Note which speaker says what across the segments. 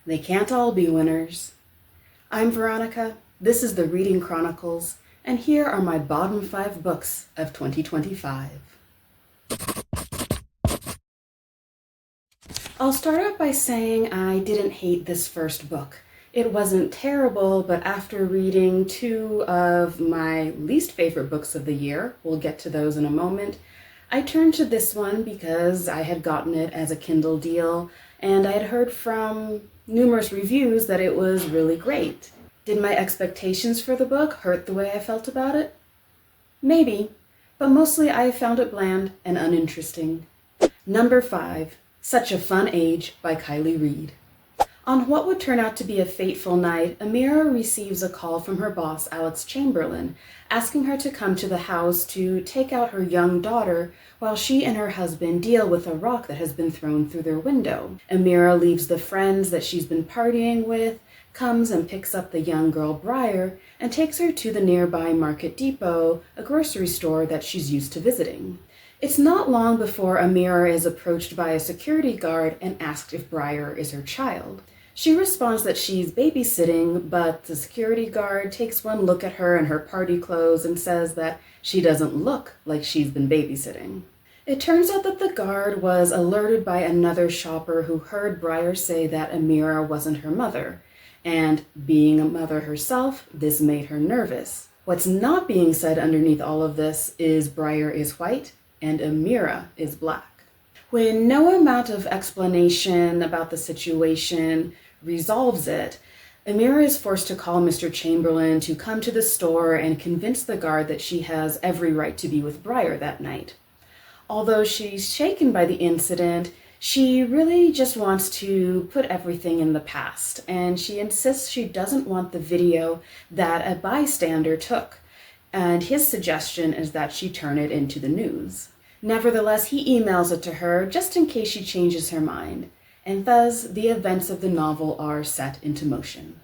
Speaker 1: They can't all be winners. I'm Veronica, this is the Reading Chronicles, and here are my bottom 5 books of 2025. I'll start out by saying I didn't hate this first book. It wasn't terrible, but after reading 2 of my least favorite books of the year, we'll get to those in a moment, I turned to this one because I had gotten it as a Kindle deal, and I had heard from numerous reviews that it was really great. Did my expectations for the book hurt the way I felt about it? Maybe, but mostly I found it bland and uninteresting. Number 5, Such a Fun Age by Kiley Reid. On what would turn out to be a fateful night, Yrsa receives a call from her boss, Alex Chamberlain, asking her to come to the house to take out her young daughter while she and her husband deal with a rock that has been thrown through their window. Yrsa leaves the friends that she's been partying with, comes and picks up the young girl Briar, and takes her to the nearby Market Depot, a grocery store that she's used to visiting. It's not long before Yrsa is approached by a security guard and asked if Briar is her child. She responds that she's babysitting, but the security guard takes one look at her in her party clothes and says that she doesn't look like she's been babysitting. It turns out that the guard was alerted by another shopper who heard Briar say that Yrsa wasn't her mother, and being a mother herself, this made her nervous. What's not being said underneath all of this is Briar is white and Yrsa is black. When no amount of explanation about the situation resolves it, Yrsa is forced to call Mr. Chamberlain to come to the store and convince the guard that she has every right to be with Briar that night. Although she's shaken by the incident, she really just wants to put everything in the past, and she insists she doesn't want the video that a bystander took, and his suggestion is that she turn it into the news. Nevertheless, he emails it to her just in case she changes her mind, and thus the events of the novel are set into motion.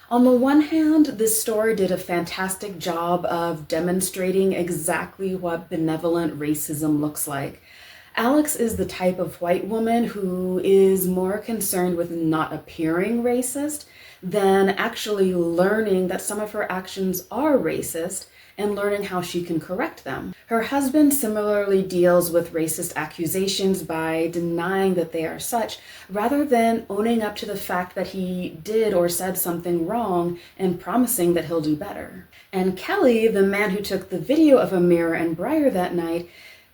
Speaker 1: On the one hand, this story did a fantastic job of demonstrating exactly what benevolent racism looks like. Alex is the type of white woman who is more concerned with not appearing racist than actually learning that some of her actions are racist and learning how she can correct them. Her husband similarly deals with racist accusations by denying that they are such, rather than owning up to the fact that he did or said something wrong and promising that he'll do better. And Kiley, the man who took the video of Yrsa and Briar that night,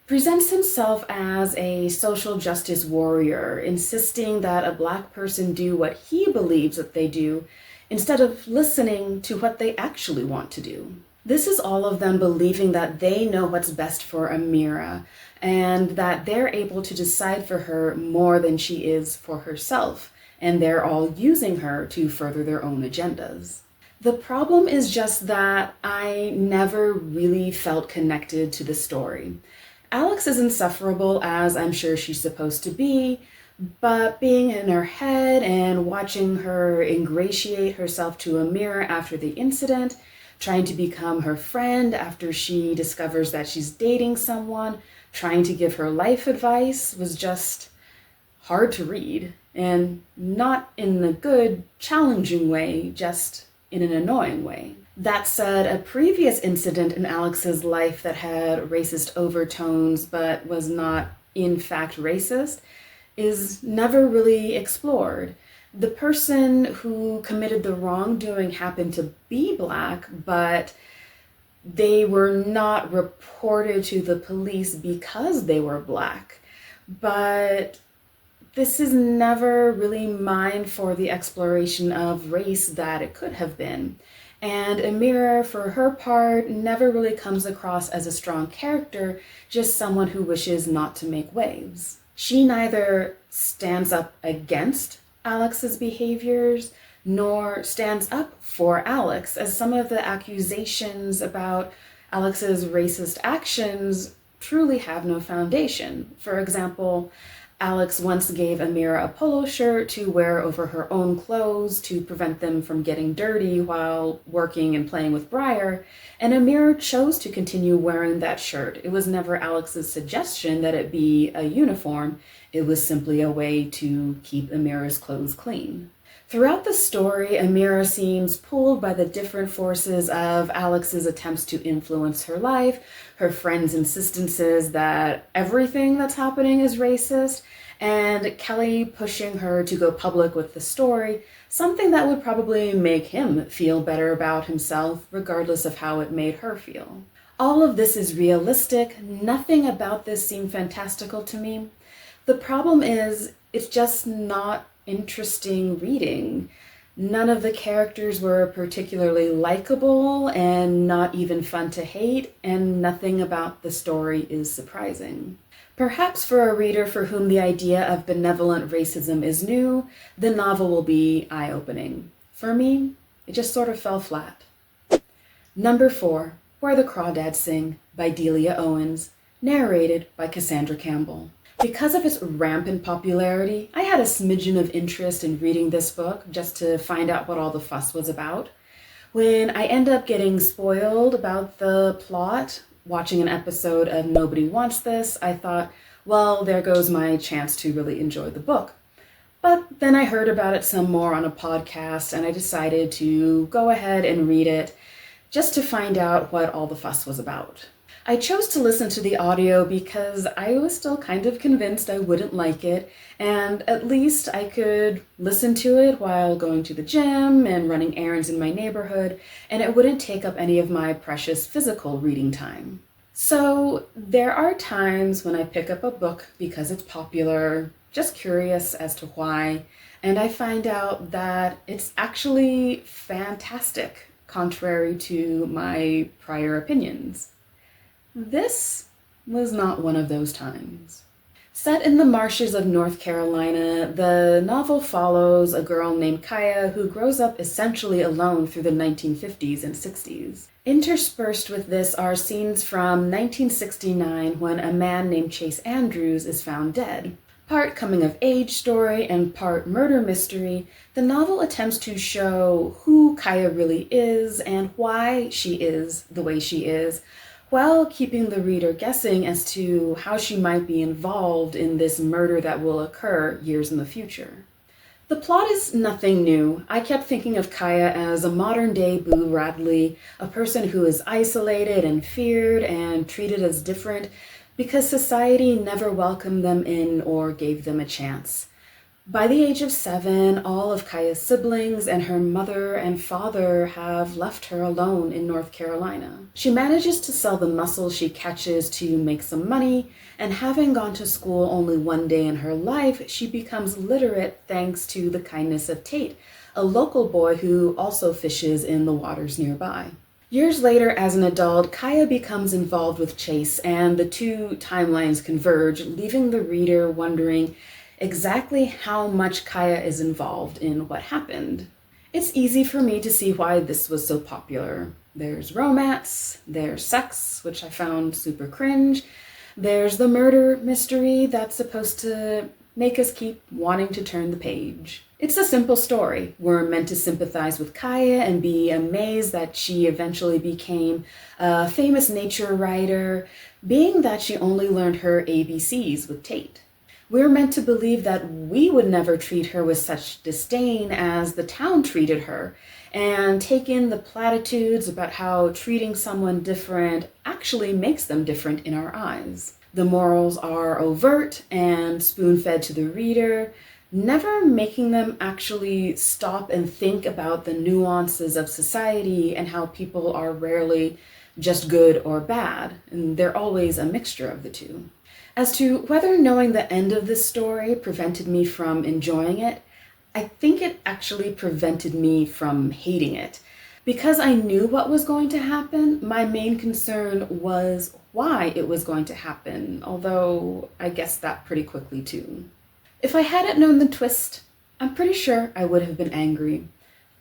Speaker 1: presents himself as a social justice warrior, insisting that a black person do what he believes that they do, instead of listening to what they actually want to do. This is all of them believing that they know what's best for Yrsa, and that they're able to decide for her more than she is for herself, and they're all using her to further their own agendas. The problem is just that I never really felt connected to the story. Alex is insufferable, as I'm sure she's supposed to be, but being in her head and watching her ingratiate herself to Yrsa after the incident, trying to become her friend after she discovers that she's dating someone, trying to give her life advice, was just hard to read, and not in the good, challenging way, just in an annoying way. That said, a previous incident in Alex's life that had racist overtones but was not in fact racist is never really explored. The person who committed the wrongdoing happened to be black, but they were not reported to the police because they were black. But this is never really mined for the exploration of race that it could have been. And Yrsa, for her part, never really comes across as a strong character, just someone who wishes not to make waves. She neither stands up against Alex's behaviors, nor stands up for Alex, as some of the accusations about Alex's racist actions truly have no foundation. For example, Alex once gave Yrsa a polo shirt to wear over her own clothes to prevent them from getting dirty while working and playing with Briar, and Yrsa chose to continue wearing that shirt. It was never Alex's suggestion that it be a uniform. It was simply a way to keep Yrsa's clothes clean. Throughout the story, Amira seems pulled by the different forces of Alex's attempts to influence her life, her friends' insistences that everything that's happening is racist, and Kiley pushing her to go public with the story, something that would probably make him feel better about himself, regardless of how it made her feel. All of this is realistic. Nothing about this seemed fantastical to me. The problem is, it's just not interesting reading. None of the characters were particularly likable and not even fun to hate, and nothing about the story is surprising. Perhaps for a reader for whom the idea of benevolent racism is new, the novel will be eye-opening. For me, it just sort of fell flat. Number 4, Where the Crawdads Sing by Delia Owens, narrated by Cassandra Campbell. Because of its rampant popularity, I had a smidgen of interest in reading this book just to find out what all the fuss was about. When I end up getting spoiled about the plot, watching an episode of Nobody Wants This, I thought, well, there goes my chance to really enjoy the book. But then I heard about it some more on a podcast, and I decided to go ahead and read it just to find out what all the fuss was about. I chose to listen to the audio because I was still kind of convinced I wouldn't like it, and at least I could listen to it while going to the gym and running errands in my neighborhood, and it wouldn't take up any of my precious physical reading time. So there are times when I pick up a book because it's popular, just curious as to why, and I find out that it's actually fantastic, contrary to my prior opinions. This was not one of those times. Set in the marshes of North Carolina, the novel follows a girl named Kaya who grows up essentially alone through the 1950s and 60s. Interspersed with this are scenes from 1969 when a man named Chase Andrews is found dead. Part coming-of-age story and part murder mystery, the novel attempts to show who Kaya really is and why she is the way she is, while keeping the reader guessing as to how she might be involved in this murder that will occur years in the future. The plot is nothing new. I kept thinking of Kaya as a modern-day Boo Radley, a person who is isolated and feared and treated as different because society never welcomed them in or gave them a chance. By the age of 7, all of Kaya's siblings and her mother and father have left her alone in North Carolina. She manages to sell the mussels she catches to make some money, and having gone to school only one day in her life, she becomes literate thanks to the kindness of Tate, a local boy who also fishes in the waters nearby. Years later, as an adult, Kaya becomes involved with Chase, and the two timelines converge, leaving the reader wondering exactly how much Kaya is involved in what happened. It's easy for me to see why this was so popular. There's romance, there's sex, which I found super cringe, there's the murder mystery that's supposed to make us keep wanting to turn the page. It's a simple story. We're meant to sympathize with Kaya and be amazed that she eventually became a famous nature writer, being that she only learned her ABCs with Tate. We're meant to believe that we would never treat her with such disdain as the town treated her, and take in the platitudes about how treating someone different actually makes them different in our eyes. The morals are overt and spoon-fed to the reader, never making them actually stop and think about the nuances of society and how people are rarely just good or bad, and they're always a mixture of the two. As to whether knowing the end of this story prevented me from enjoying it, I think it actually prevented me from hating it. Because I knew what was going to happen, my main concern was why it was going to happen, although I guessed that pretty quickly too. If I hadn't known the twist, I'm pretty sure I would have been angry.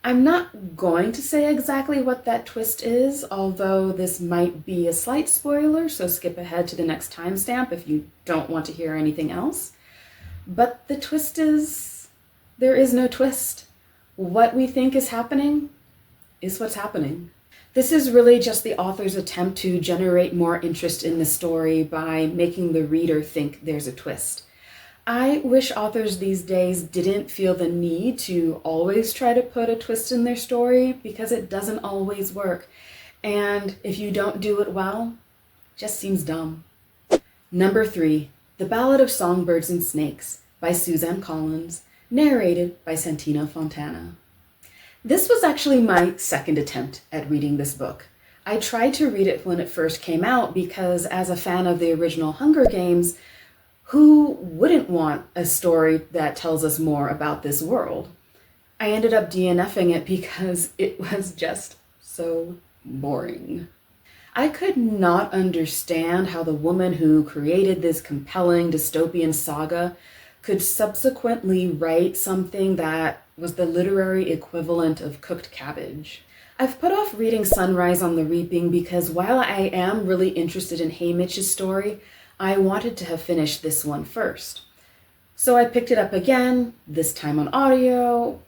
Speaker 1: I'm not going to say exactly what that twist is, although this might be a slight spoiler, so skip ahead to the next timestamp if you don't want to hear anything else. But the twist is, there is no twist. What we think is happening is what's happening. This is really just the author's attempt to generate more interest in the story by making the reader think there's a twist. I wish authors these days didn't feel the need to always try to put a twist in their story because it doesn't always work. And if you don't do it well, it just seems dumb. Number 3, The Ballad of Songbirds and Snakes by Suzanne Collins, narrated by Santino Fontana. This was actually my second attempt at reading this book. I tried to read it when it first came out because, as a fan of the original Hunger Games, who wouldn't want a story that tells us more about this world? I ended up DNFing it because it was just so boring. I could not understand how the woman who created this compelling dystopian saga could subsequently write something that was the literary equivalent of cooked cabbage. I've put off reading Sunrise on the Reaping because while I am really interested in Haymitch's story, I wanted to have finished this one first. So I picked it up again, this time on audio,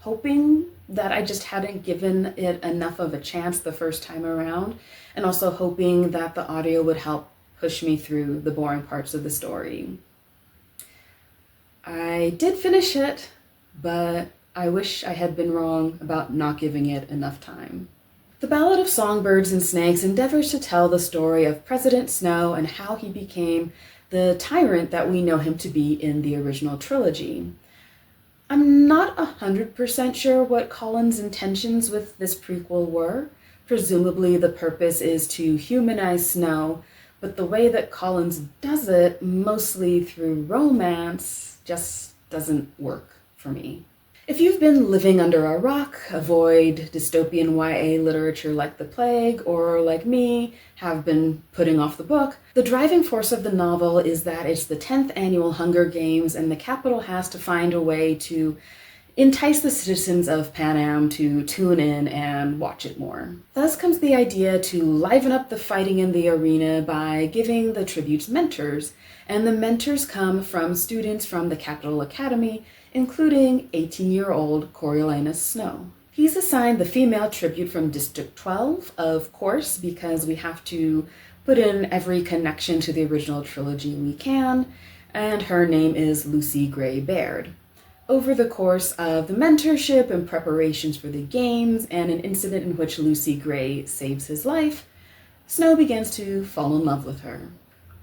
Speaker 1: hoping that I just hadn't given it enough of a chance the first time around, and also hoping that the audio would help push me through the boring parts of the story. I did finish it, but I wish I had been wrong about not giving it enough time. The Ballad of Songbirds and Snakes endeavors to tell the story of President Snow and how he became the tyrant that we know him to be in the original trilogy. I'm not 100% sure what Collins' intentions with this prequel were. Presumably the purpose is to humanize Snow, but the way that Collins does it, mostly through romance, just doesn't work for me. If you've been living under a rock, avoid dystopian YA literature like the plague, or like me, have been putting off the book, the driving force of the novel is that it's the 10th annual Hunger Games and the Capitol has to find a way to entice the citizens of Panem to tune in and watch it more. Thus comes the idea to liven up the fighting in the arena by giving the tributes mentors, and the mentors come from students from the Capitol Academy, including 18-year-old Coriolanus Snow. He's assigned the female tribute from District 12, of course, because we have to put in every connection to the original trilogy we can, and her name is Lucy Gray Baird. Over the course of the mentorship and preparations for the games and an incident in which Lucy Gray saves his life, Snow begins to fall in love with her.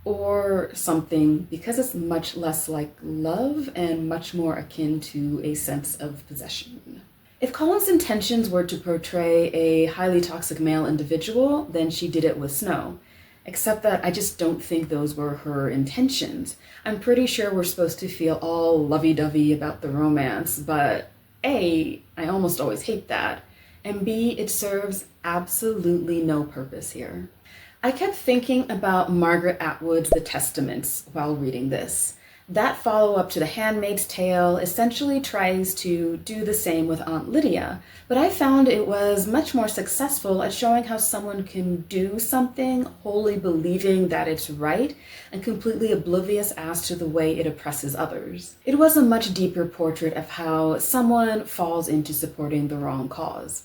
Speaker 1: Or something, because it's much less like love and much more akin to a sense of possession. If Collins' intentions were to portray a highly toxic male individual, then she did it with Snow. Except that I just don't think those were her intentions. I'm pretty sure we're supposed to feel all lovey-dovey about the romance, but A, I almost always hate that, and B, it serves absolutely no purpose here. I kept thinking about Margaret Atwood's The Testaments while reading this. That follow-up to The Handmaid's Tale essentially tries to do the same with Aunt Lydia, but I found it was much more successful at showing how someone can do something wholly believing that it's right and completely oblivious as to the way it oppresses others. It was a much deeper portrait of how someone falls into supporting the wrong cause.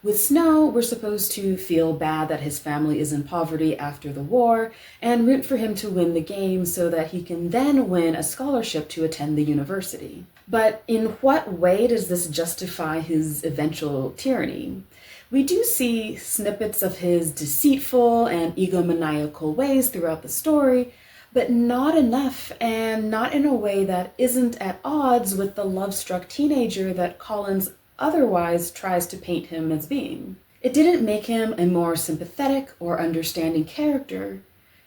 Speaker 1: With Snow, we're supposed to feel bad that his family is in poverty after the war and root for him to win the game so that he can then win a scholarship to attend the university. But in what way does this justify his eventual tyranny? We do see snippets of his deceitful and egomaniacal ways throughout the story, but not enough, and not in a way that isn't at odds with the love-struck teenager that Collins otherwise tries to paint him as being. It didn't make him a more sympathetic or understanding character.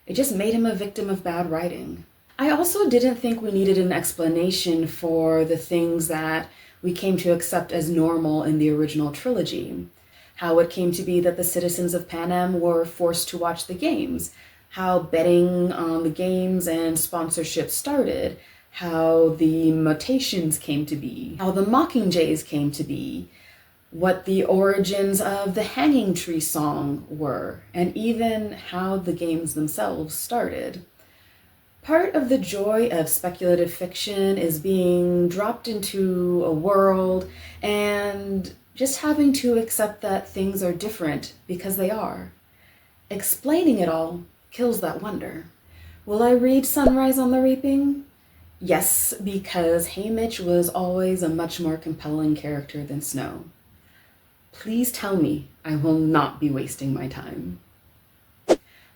Speaker 1: It just made him a victim of bad writing. I also didn't think we needed an explanation for the things that we came to accept as normal in the original trilogy. How it came to be that the citizens of Panem were forced to watch the games, how betting on the games and sponsorship started, how the mutations came to be, how the Mockingjays came to be, what the origins of the Hanging Tree song were, and even how the games themselves started. Part of the joy of speculative fiction is being dropped into a world and just having to accept that things are different because they are. Explaining it all kills that wonder. Will I read Sunrise on the Reaping? Yes, because Haymitch was always a much more compelling character than Snow. Please tell me I will not be wasting my time.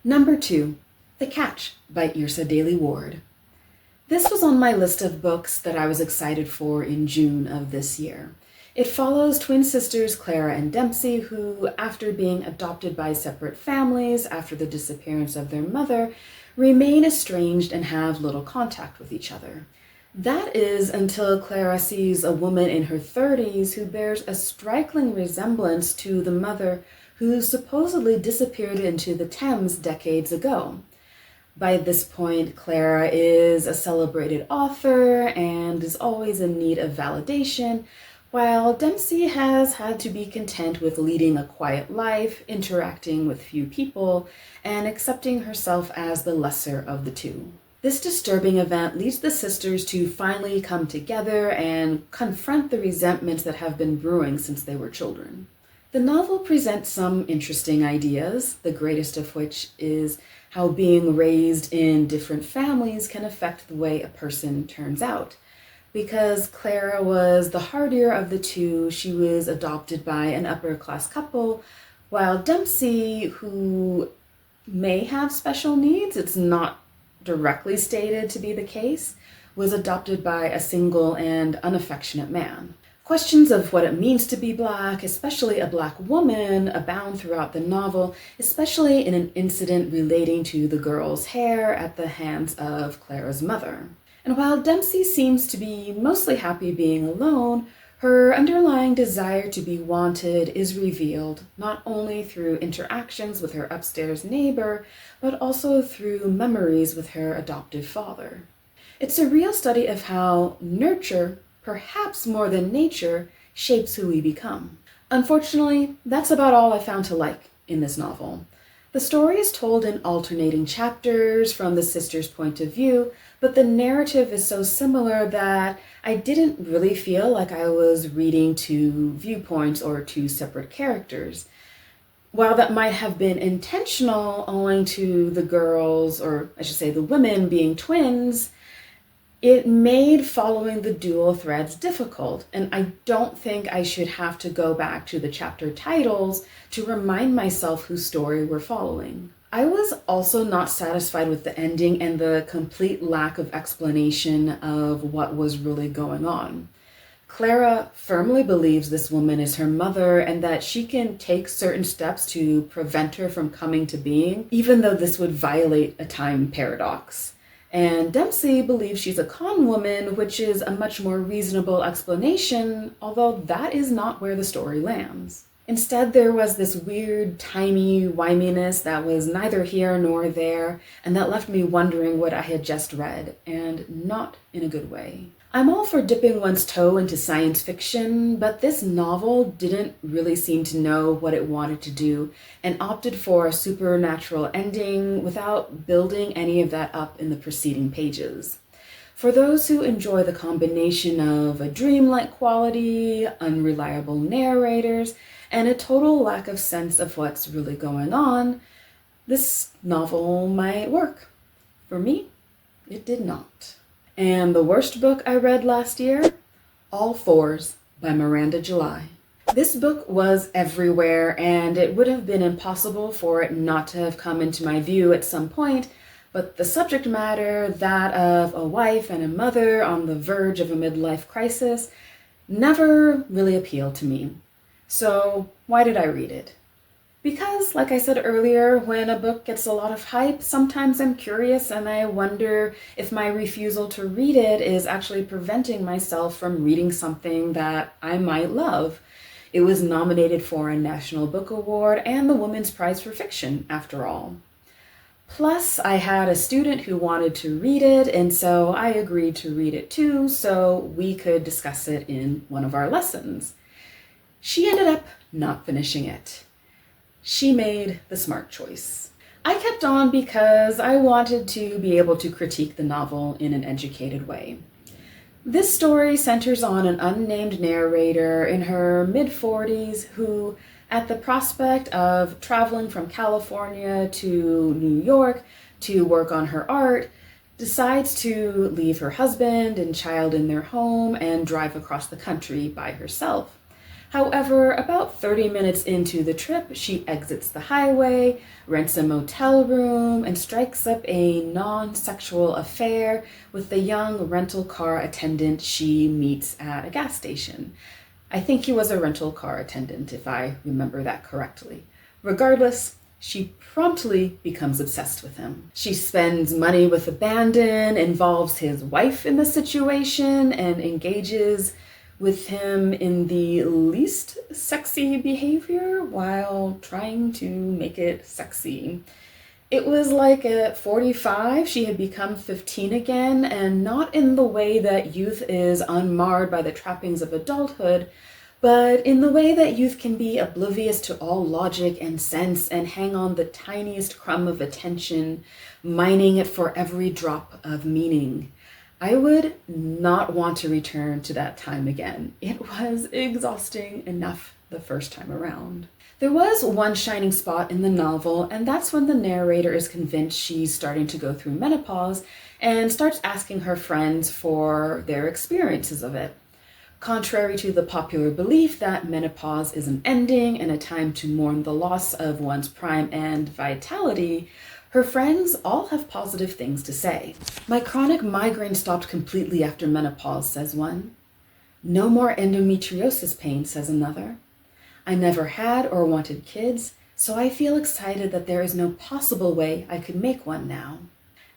Speaker 1: Number 2, The Catch by Yrsa Daley-Ward. This was on my list of books that I was excited for in June of this year. It follows twin sisters Clara and Dempsey, who, after being adopted by separate families after the disappearance of their mother, remain estranged and have little contact with each other. That is until Clara sees a woman in her 30s who bears a striking resemblance to the mother who supposedly disappeared into the Thames decades ago. By this point, Clara is a celebrated author and is always in need of validation, while Dempsey has had to be content with leading a quiet life, interacting with few people, and accepting herself as the lesser of the two. This disturbing event leads the sisters to finally come together and confront the resentments that have been brewing since they were children. The novel presents some interesting ideas, the greatest of which is how being raised in different families can affect the way a person turns out. Because Clara was the hardier of the two, she was adopted by an upper-class couple, while Dempsey, who may have special needs, it's not directly stated to be the case, was adopted by a single and unaffectionate man. Questions of what it means to be Black, especially a Black woman, abound throughout the novel, especially in an incident relating to the girl's hair at the hands of Clara's mother. And while Dempsey seems to be mostly happy being alone, her underlying desire to be wanted is revealed not only through interactions with her upstairs neighbor, but also through memories with her adoptive father. It's a real study of how nurture, perhaps more than nature, shapes who we become. Unfortunately, that's about all I found to like in this novel. The story is told in alternating chapters from the sisters' point of view, but the narrative is so similar that I didn't really feel like I was reading two viewpoints or two separate characters. While that might have been intentional owing to the girls, or I should say the women, being twins, it made following the dual threads difficult, and I don't think I should have to go back to the chapter titles to remind myself whose story we're following. I was also not satisfied with the ending and the complete lack of explanation of what was really going on. Clara firmly believes this woman is her mother and that she can take certain steps to prevent her from coming to being, even though this would violate a time paradox. And Dempsey believes she's a con woman, which is a much more reasonable explanation, although that is not where the story lands. Instead, there was this weird, timey-wiminess that was neither here nor there, and that left me wondering what I had just read, and not in a good way. I'm all for dipping one's toe into science fiction, but this novel didn't really seem to know what it wanted to do and opted for a supernatural ending without building any of that up in the preceding pages. For those who enjoy the combination of a dreamlike quality, unreliable narrators, and a total lack of sense of what's really going on, this novel might work. For me, it did not. And the worst book I read last year? All Fours by Miranda July. This book was everywhere, and it would have been impossible for it not to have come into my view at some point, but the subject matter, that of a wife and a mother on the verge of a midlife crisis, never really appealed to me. So why did I read it? Because, like I said earlier, when a book gets a lot of hype, sometimes I'm curious and I wonder if my refusal to read it is actually preventing myself from reading something that I might love. It was nominated for a National Book Award and the Women's Prize for Fiction, after all. Plus, I had a student who wanted to read it, and so I agreed to read it too, so we could discuss it in one of our lessons. She ended up not finishing it. She made the smart choice. I kept on because I wanted to be able to critique the novel in an educated way. This story centers on an unnamed narrator in her mid-40s who, at the prospect of traveling from California to New York to work on her art, decides to leave her husband and child in their home and drive across the country by herself. However, about 30 minutes into the trip, she exits the highway, rents a motel room, and strikes up a non-sexual affair with the young rental car attendant she meets at a gas station. I think he was a rental car attendant, if I remember that correctly. Regardless, she promptly becomes obsessed with him. She spends money with abandon, involves his wife in the situation, and engages with him in the least sexy behavior while trying to make it sexy. It was like at 45, she had become 15 again, and not in the way that youth is unmarred by the trappings of adulthood, but in the way that youth can be oblivious to all logic and sense and hang on the tiniest crumb of attention, mining it for every drop of meaning. I would not want to return to that time again. It was exhausting enough the first time around. There was one shining spot in the novel, and that's when the narrator is convinced she's starting to go through menopause and starts asking her friends for their experiences of it. Contrary to the popular belief that menopause is an ending and a time to mourn the loss of one's prime and vitality, her friends all have positive things to say. My chronic migraine stopped completely after menopause, says one. No more endometriosis pain, says another. I never had or wanted kids, so I feel excited that there is no possible way I could make one now.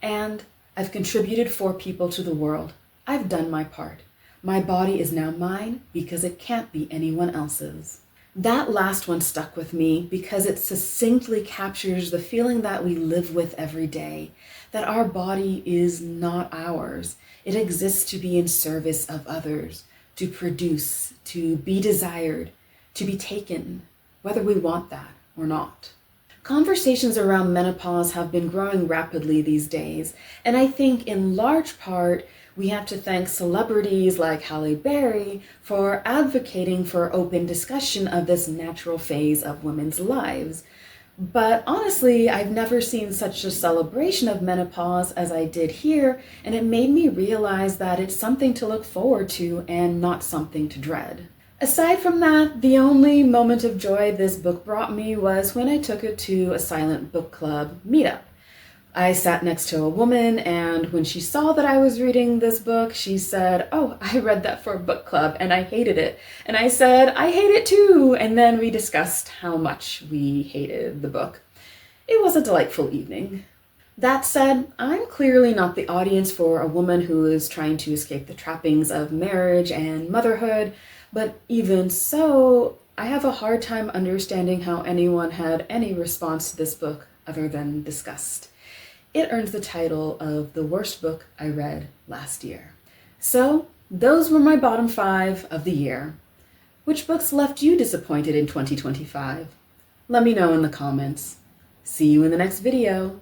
Speaker 1: And I've contributed 4 people to the world. I've done my part. My body is now mine because it can't be anyone else's. That last one stuck with me because it succinctly captures the feeling that we live with every day, that our body is not ours. It exists to be in service of others, to produce, to be desired, to be taken, whether we want that or not. Conversations around menopause have been growing rapidly these days, and I think in large part we have to thank celebrities like Halle Berry for advocating for open discussion of this natural phase of women's lives. But honestly, I've never seen such a celebration of menopause as I did here, and it made me realize that it's something to look forward to and not something to dread. Aside from that, the only moment of joy this book brought me was when I took it to a silent book club meetup. I sat next to a woman, and when she saw that I was reading this book, she said, "Oh, I read that for a book club and I hated it." And I said, "I hate it too." And then we discussed how much we hated the book. It was a delightful evening. That said, I'm clearly not the audience for a woman who is trying to escape the trappings of marriage and motherhood, but even so, I have a hard time understanding how anyone had any response to this book other than disgust. It earns the title of the worst book I read last year. So, those were my bottom 5 of the year. Which books left you disappointed in 2025? Let me know in the comments. See you in the next video.